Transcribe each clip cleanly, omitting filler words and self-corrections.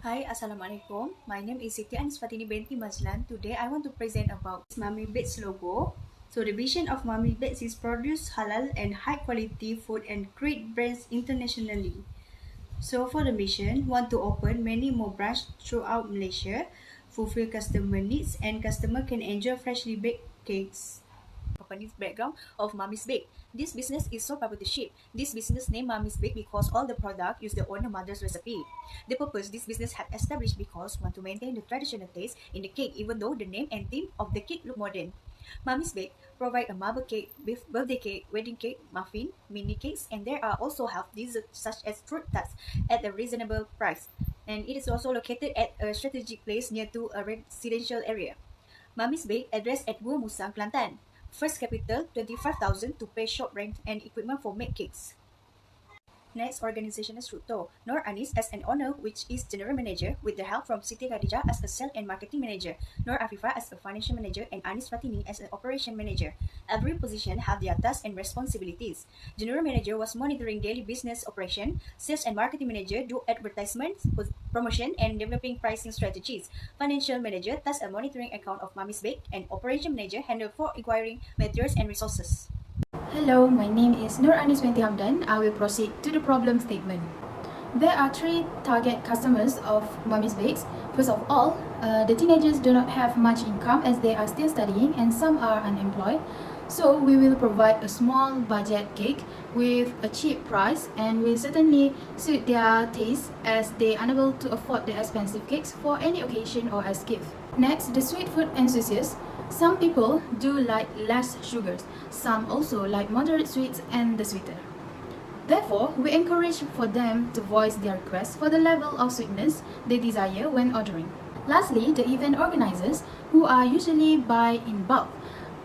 Hi, Assalamualaikum. My name is Siti Anis Fatini binti Mazlan. Today I want to present about Mummy Bakes logo. So the vision of Mummy Bakes is produce halal and high quality food and create brands internationally. So for the mission, want to open many more branches throughout Malaysia, fulfill customer needs, and customer can enjoy freshly baked cakes. Company's background of Mummy's Bake. This business is so popular to ship. This business name Mummy's Bake because all the product use the owner mother's recipe. The purpose this business had established because want to maintain the traditional taste in the cake even though the name and theme of the cake look modern. Mummy's Bake provide a marble cake, beef birthday cake, wedding cake, muffin, mini cakes, and there are also health desserts such as fruit tarts at a reasonable price. And it is also located at a strategic place near to a residential area. Mummy's Bake address at Gua Musang, Kelantan. First capital 25,000 to pay shop rent and equipment for make cakes. Next, organizational structure. Nur Anis as an owner, which is general manager, with the help from Siti Khadijah as a sales and marketing manager, Nur Afifah as a financial manager, and Anis Fatini as an operation manager. Every position have their tasks and responsibilities. General manager was monitoring daily business operation. Sales and marketing manager do advertisements, promotion, and developing pricing strategies. Financial manager does a monitoring account of Mummy's Bake, and operation manager handle for acquiring materials and resources. Hello, my name is Nur Anis binti Hamdan. I will proceed to the problem statement. There are three target customers of Mummy's Bakes. First of all, the teenagers do not have much income as they are still studying and some are unemployed. So we will provide a small budget cake with a cheap price and will certainly suit their taste as they are unable to afford the expensive cakes for any occasion or as gift. Next, the sweet food enthusiasts. Some people do like less sugars, some also like moderate sweets and the sweeter. Therefore, we encourage for them to voice their request for the level of sweetness they desire when ordering. Lastly, the event organizers, who are usually buy in bulk.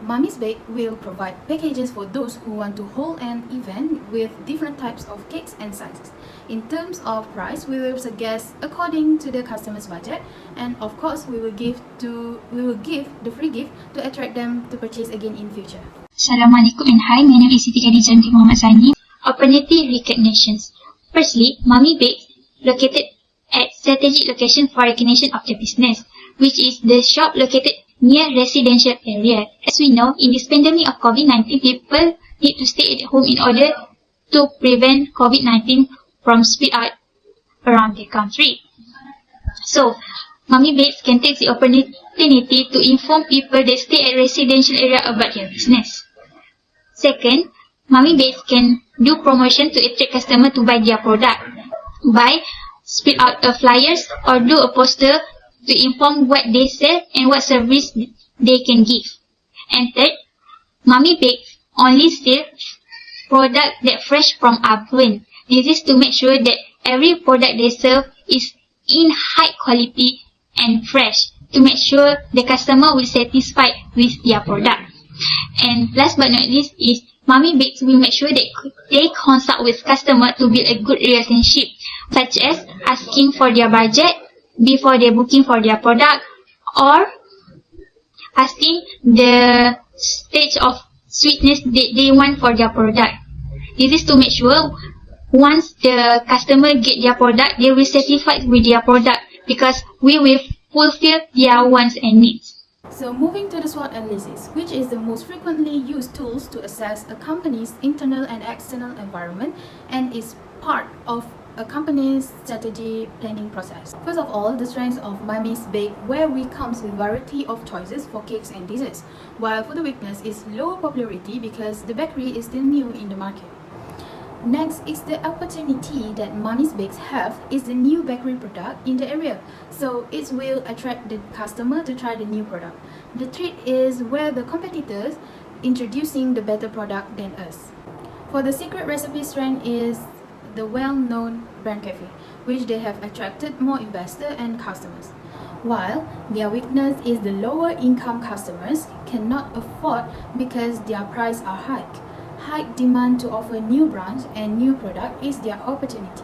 Mummy's Bake will provide packages for those who want to hold an event with different types of cakes and sizes. In terms of price, we will suggest according to the customer's budget, and of course, we will give the free gift to attract them to purchase again in future. Assalamualaikum and hi, my name is Siti Khadijah binti Muhammad Sani. Opportunity recognitions. Firstly, Mummy Bakes located at strategic location for recognition of the business, which is the shop located near residential area. As we know, in this pandemic of COVID-19, people need to stay at home in order to prevent COVID-19 from spread out around the country. So, Mummy Bakes can take the opportunity to inform people that stay at residential area about their business. Second, Mummy Bakes can do promotion to attract customers to buy their product by spread out a flyers or do a poster to inform what they sell and what service they can give. And third, Mummy Bakes only sell product that fresh from oven. This is to make sure that every product they serve is in high quality and fresh to make sure the customer will satisfied with their product. And last but not least is Mummy Bakes will make sure that they consult with customer to build a good relationship, such as asking for their budget before they booking for their product or asking the stage of sweetness that they want for their product. This is to make sure once the customer get their product, they will satisfied with their product because we will fulfill their wants and needs. So moving to the SWOT analysis, which is the most frequently used tools to assess a company's internal and external environment and is part of a company's strategy planning process. First of all, the strengths of Mummy's Bake, where we comes with variety of choices for cakes and desserts, while for the weakness is lower popularity because the bakery is still new in the market. Next is the opportunity that Mummy's Bakes have is the new bakery product in the area, so it will attract the customer to try the new product. The treat is where the competitors introducing the better product than us. For the secret recipe strength is the well-known brand cafe, which they have attracted more investors and customers. While their weakness is the lower income customers cannot afford because their prices are high. High demand to offer new brands and new product is their opportunity.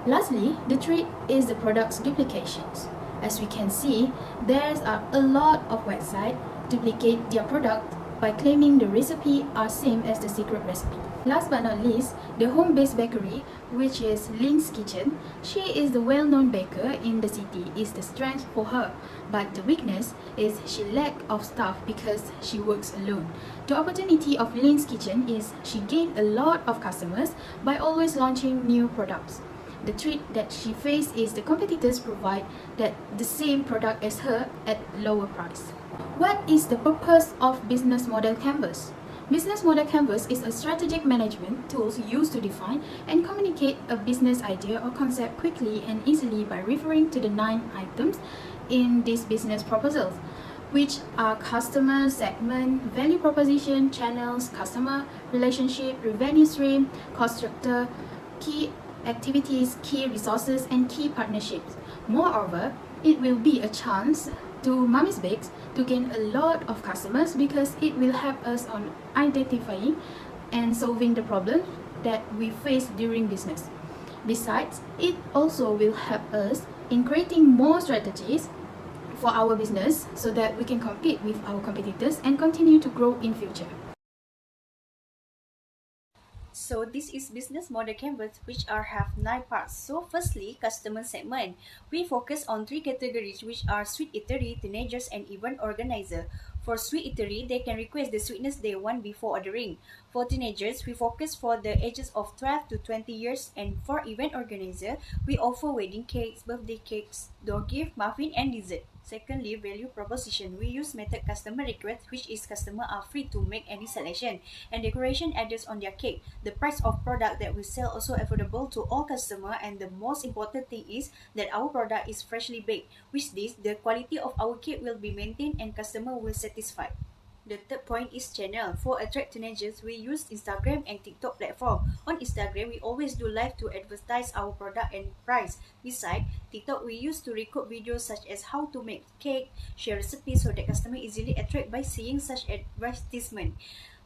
Lastly, the trick is the product's duplications. As we can see, there are a lot of websites duplicate their product by claiming the recipe are same as the secret recipe. Last but not least, the home-based bakery, which is Link's Kitchen. She is the well-known baker in the city, is the strength for her. But the weakness is she lack of staff because she works alone. The opportunity of Link's Kitchen is she gained a lot of customers by always launching new products. The threat that she faces is the competitors provide that the same product as her at lower price. What is the purpose of Business Model Canvas? Business Model Canvas is a strategic management tool used to define and communicate a business idea or concept quickly and easily by referring to the 9 items in these business proposals, which are customer segment, value proposition, channels, customer relationship, revenue stream, cost structure, key activities, key resources, and key partnerships. Moreover, it will be a chance to Mommy's Bakes to gain a lot of customers because it will help us on identifying and solving the problems that we face during business. Besides, it also will help us in creating more strategies for our business so that we can compete with our competitors and continue to grow in future. So this is business model canvas, which have 9 parts. So firstly, customer segment. We focus on 3 categories, which are sweet eatery, teenagers, and event organizer. For sweet eatery, they can request the sweetness they want before ordering. For teenagers, we focus for the ages of 12 to 20 years, and for event organizer, we offer wedding cakes, birthday cakes, door gift, muffin, and dessert. Secondly, value proposition. We use method customer request, which is customer are free to make any selection and decoration added on their cake. The price of product that we sell also affordable to all customer, and the most important thing is that our product is freshly baked. With this, the quality of our cake will be maintained and customer will satisfied. The third point is channel. For attract teenagers, we use Instagram and TikTok platform. On Instagram, we always do live to advertise our product and price. Besides, TikTok we use to record videos such as how to make cake, share recipes so that customer easily attract by seeing such advertisement.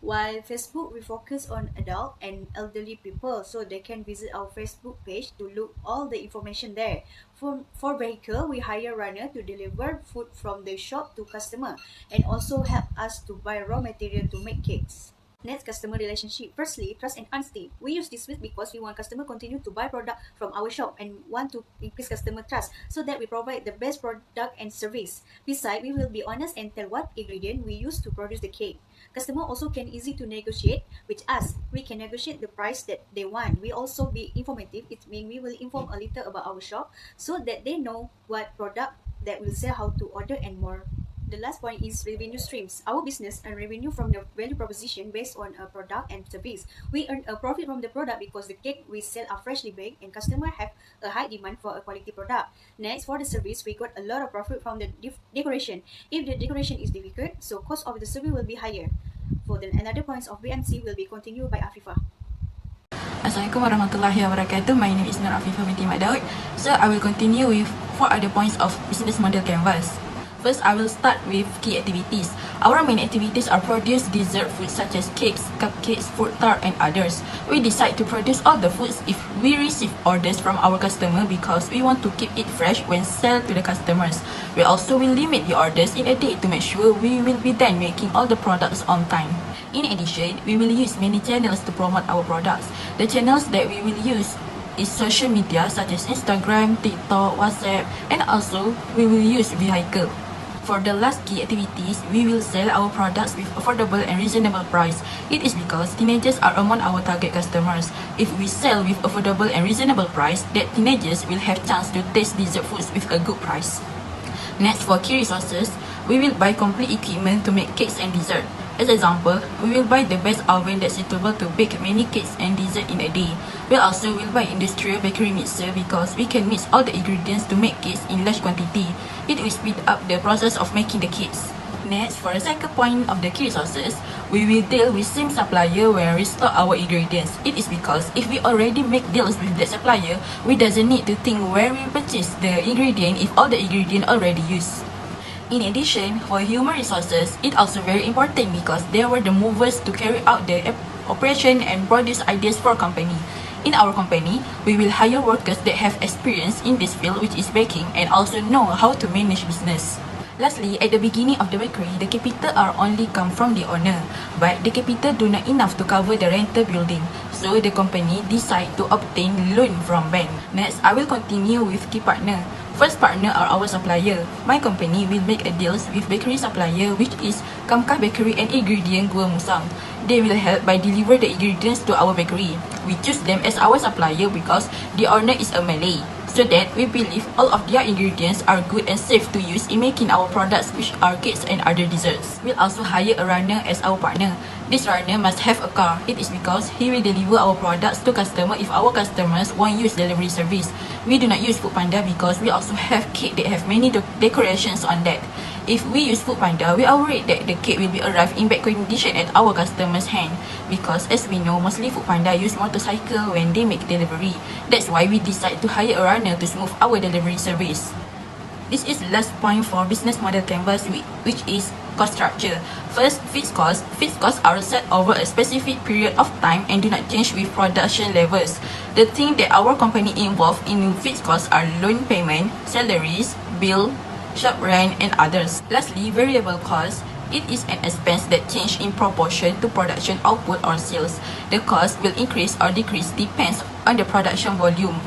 While Facebook, we focus on adult and elderly people, so they can visit our Facebook page to look all the information there. For vehicle, we hire runner to deliver food from the shop to customer and also help us to buy raw material to make cakes. Next, customer relationship. Firstly, trust and honesty. We use this because we want customer continue to buy product from our shop and want to increase customer trust so that we provide the best product and service. Besides, we will be honest and tell what ingredient we use to produce the cake. Customer also can easy to negotiate with us. We can negotiate the price that they want. We also be informative. It means we will inform a little about our shop so that they know what product that will sell, how to order, and more. The last point is revenue streams. Our business earn revenue from the value proposition based on a product and service. We earn a profit from the product because the cake we sell are freshly baked and customers have a high demand for a quality product. Next, for the service, we got a lot of profit from the decoration. If the decoration is difficult, so cost of the service will be higher. For the another points of BMC will be continued by Afifah. Assalamualaikum warahmatullahi wabarakatuh. My name is Nur Afifah binti Mat Daud. So I will continue with 4 other points of business model canvas. First, I will start with key activities. Our main activities are produce dessert foods such as cakes, cupcakes, fruit tart, and others. We decide to produce all the foods if we receive orders from our customer because we want to keep it fresh when sell to the customers. We also will limit the orders in a day to make sure we will be done making all the products on time. In addition, we will use many channels to promote our products. The channels that we will use is social media such as Instagram, TikTok, WhatsApp, and also we will use vehicle. For the last key activities, we will sell our products with affordable and reasonable price. It is because teenagers are among our target customers. If we sell with affordable and reasonable price, that teenagers will have chance to taste dessert foods with a good price. Next, for key resources, we will buy complete equipment to make cakes and dessert. As example, we will buy the best oven that's suitable to bake many cakes and dessert in a day. We also will buy industrial bakery mixer because we can mix all the ingredients to make cakes in large quantity. It will speed up the process of making the cakes. Next, for the second point of the key resources, we will deal with same supplier when we stock our ingredients. It is because if we already make deals with that supplier, we doesn't need to think where we purchase the ingredient if all the ingredient already used. In addition, for human resources, it's also very important because they were the movers to carry out the operation and produce ideas for company. In our company, we will hire workers that have experience in this field, which is baking, and also know how to manage business. Lastly, at the beginning of the bakery, the capital are only come from the owner, but the capital do not enough to cover the rental building. So the company decide to obtain loan from bank. Next, I will continue with key partner. First partner are our supplier. My company will make a deals with bakery supplier, which is Kamkah Bakery and Ingredient Gua Musang. They will help by deliver the ingredients to our bakery. We choose them as our supplier because the owner is a Malay, so that we believe all of their ingredients are good and safe to use in making our products, which are cakes and other desserts. We'll also hire a runner as our partner. This runner must have a car. It is because he will deliver our products to customer if our customers want use delivery service. We do not use Foodpanda because we also have cake that have many decorations on that. If we use Foodpanda, we are worried that the cake will be arrived in bad condition at our customer's hand, because as we know, mostly Foodpanda use motorcycle when they make delivery. That's why we decide to hire a runner to smooth our delivery service. This is the last point for business model canvas, which is cost structure. First, fixed costs. Fixed costs are set over a specific period of time and do not change with production levels. The thing that our company involved in fixed costs are loan payment, salaries, bill, shop rent, and others. Lastly, variable costs. It is an expense that changes in proportion to production output or sales. The cost will increase or decrease depends on the production volume.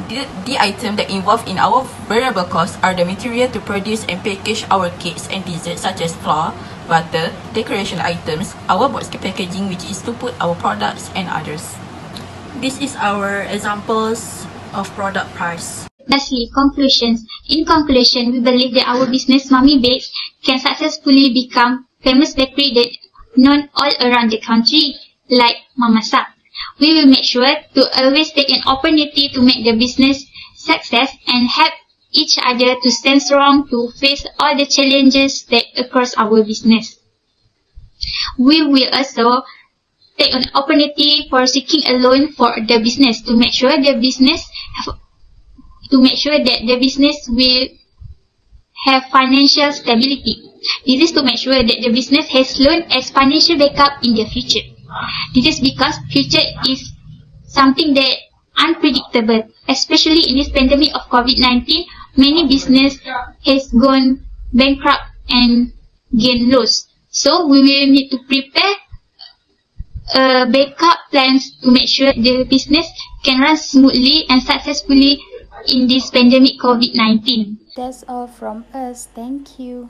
The item that involved in our variable costs are the material to produce and package our cakes and desserts, such as flour, butter, decoration items, our box packaging, which is to put our products, and others. This is our examples of product price. Lastly, conclusions. In conclusion, we believe that our business Mummy Bakes can successfully become famous bakery that known all around the country, like Mamasak. We will make sure to always take an opportunity to make the business success and help each other to stand strong to face all the challenges that across our business. We will also take an opportunity for seeking a loan for the business to make sure that the business will have financial stability. This is to make sure that the business has loan as financial backup in the future. This is because future is something that unpredictable, especially in this pandemic of COVID-19. Many business has gone bankrupt and gain loss. So we will need to prepare backup plans to make sure the business can run smoothly and successfully in this pandemic COVID-19. That's all from us. Thank you.